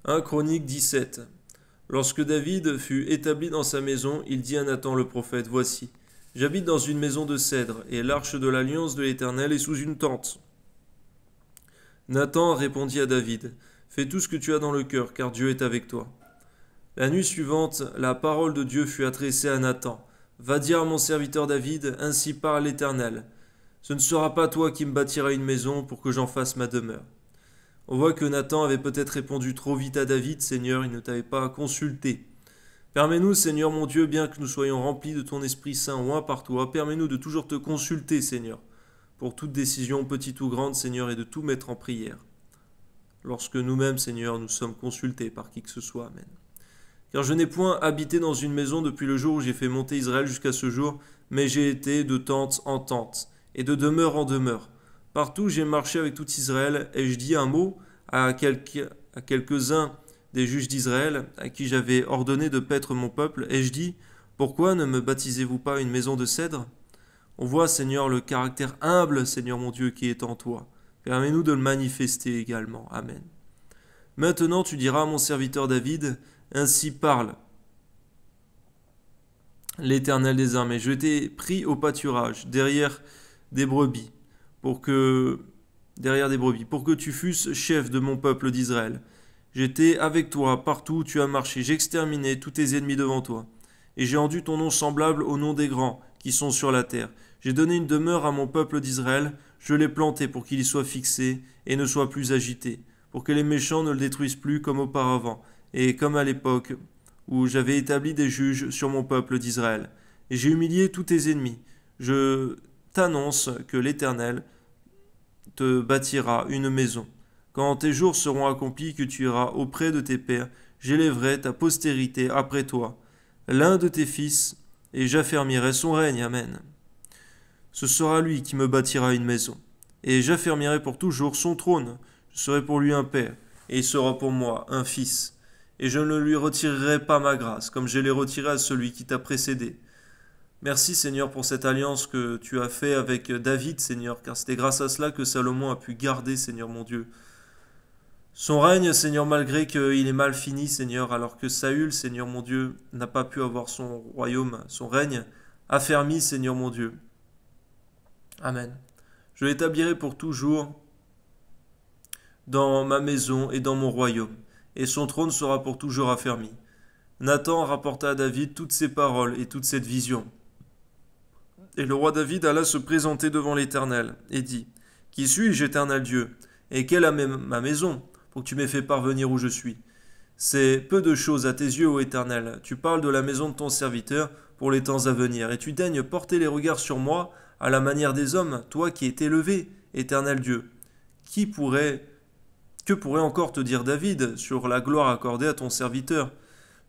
1 Chronique 17. Lorsque David fut établi dans sa maison, il dit à Nathan le prophète, « Voici, j'habite dans une maison de cèdre, et l'arche de l'alliance de l'Éternel est sous une tente. » Nathan répondit à David, « Fais tout ce que tu as dans le cœur, car Dieu est avec toi. » La nuit suivante, la parole de Dieu fut adressée à Nathan. « Va dire à mon serviteur David, ainsi parle l'Éternel. Ce ne sera pas toi qui me bâtiras une maison pour que j'en fasse ma demeure. » On voit que Nathan avait peut-être répondu trop vite à David, « Seigneur, il ne t'avait pas consulté. » Permets-nous, Seigneur mon Dieu, bien que nous soyons remplis de ton Esprit Saint oint par toi, permets-nous de toujours te consulter, Seigneur, pour toute décision, petite ou grande, Seigneur, et de tout mettre en prière. Lorsque nous-mêmes, Seigneur, nous sommes consultés par qui que ce soit. Amen. Car je n'ai point habité dans une maison depuis le jour où j'ai fait monter Israël jusqu'à ce jour, mais j'ai été de tente en tente, et de demeure en demeure. Partout j'ai marché avec tout Israël, et je dis un mot à quelques-uns des juges d'Israël, à qui j'avais ordonné de paître mon peuple, et je dis, pourquoi ne me baptisez-vous pas une maison de cèdre? On voit, Seigneur, le caractère humble, Seigneur mon Dieu, qui est en toi. Permets-nous de le manifester également. Amen. Maintenant tu diras à mon serviteur David, ainsi parle l'Éternel des armées. Je t'ai pris au pâturage, derrière des brebis, pour que tu fusses chef de mon peuple d'Israël. J'étais avec toi partout où tu as marché, j'exterminais tous tes ennemis devant toi. Et j'ai rendu ton nom semblable au nom des grands qui sont sur la terre. J'ai donné une demeure à mon peuple d'Israël, je l'ai planté pour qu'il y soit fixé et ne soit plus agité, pour que les méchants ne le détruisent plus comme auparavant, et comme à l'époque où j'avais établi des juges sur mon peuple d'Israël. Et j'ai humilié tous tes ennemis. Je t'annonce que l'Éternel te bâtira une maison. Quand tes jours seront accomplis, que tu iras auprès de tes pères, j'élèverai ta postérité après toi, l'un de tes fils, et j'affermirai son règne. Amen. Ce sera lui qui me bâtira une maison, et j'affermirai pour toujours son trône. Je serai pour lui un père, et il sera pour moi un fils. Et je ne lui retirerai pas ma grâce, comme je l'ai retirée à celui qui t'a précédé. Merci Seigneur pour cette alliance que tu as fait avec David, Seigneur, car c'était grâce à cela que Salomon a pu garder, Seigneur mon Dieu, son règne, Seigneur, malgré qu'il est mal fini, Seigneur, alors que Saül, Seigneur mon Dieu, n'a pas pu avoir son royaume, son règne affermi, Seigneur mon Dieu. Amen. Je l'établirai pour toujours dans ma maison et dans mon royaume, et son trône sera pour toujours affermi. Nathan rapporta à David toutes ces paroles et toute cette vision. Et le roi David alla se présenter devant l'Éternel, et dit, « Qui suis-je, Éternel Dieu? Et quelle est ma maison, pour que tu m'aies fait parvenir où je suis? C'est peu de choses à tes yeux, ô Éternel. Tu parles de la maison de ton serviteur pour les temps à venir, et tu daignes porter les regards sur moi à la manière des hommes, toi qui es élevé, Éternel Dieu. Que pourrait encore te dire David sur la gloire accordée à ton serviteur?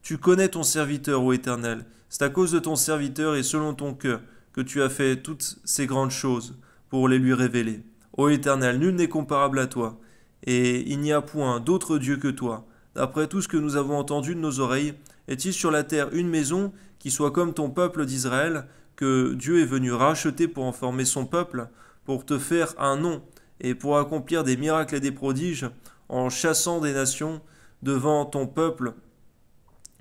Tu connais ton serviteur, ô Éternel. C'est à cause de ton serviteur et selon ton cœur que tu as fait toutes ces grandes choses pour les lui révéler. Ô Éternel, nul n'est comparable à toi, et il n'y a point d'autre Dieu que toi. D'après tout ce que nous avons entendu de nos oreilles, est-il sur la terre une maison qui soit comme ton peuple d'Israël, que Dieu est venu racheter pour en former son peuple, pour te faire un nom, et pour accomplir des miracles et des prodiges, en chassant des nations devant ton peuple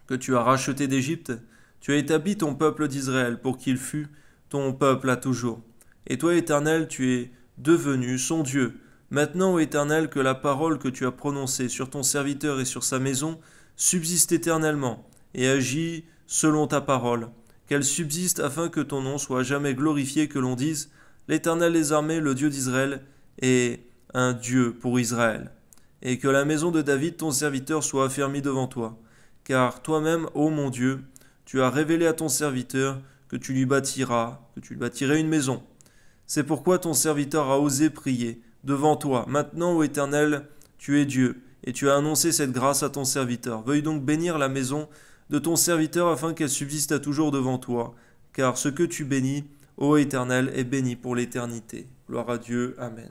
que tu as racheté d'Égypte? Tu as établi ton peuple d'Israël pour qu'il fût ton peuple à toujours. Et toi, Éternel, tu es devenu son Dieu. Maintenant, ô Éternel, que la parole que tu as prononcée sur ton serviteur et sur sa maison subsiste éternellement, et agit selon ta parole, qu'elle subsiste afin que ton nom soit jamais glorifié, que l'on dise, l'Éternel des armées, le Dieu d'Israël, est un Dieu pour Israël, et que la maison de David, ton serviteur, soit affermie devant toi. Car toi-même, ô mon Dieu, tu as révélé à ton serviteur que tu lui bâtirais une maison. C'est pourquoi ton serviteur a osé prier devant toi. Maintenant, ô Éternel, tu es Dieu, et tu as annoncé cette grâce à ton serviteur. Veuille donc bénir la maison de ton serviteur afin qu'elle subsiste à toujours devant toi. Car ce que tu bénis, ô Éternel, est béni pour l'éternité. Gloire à Dieu. Amen.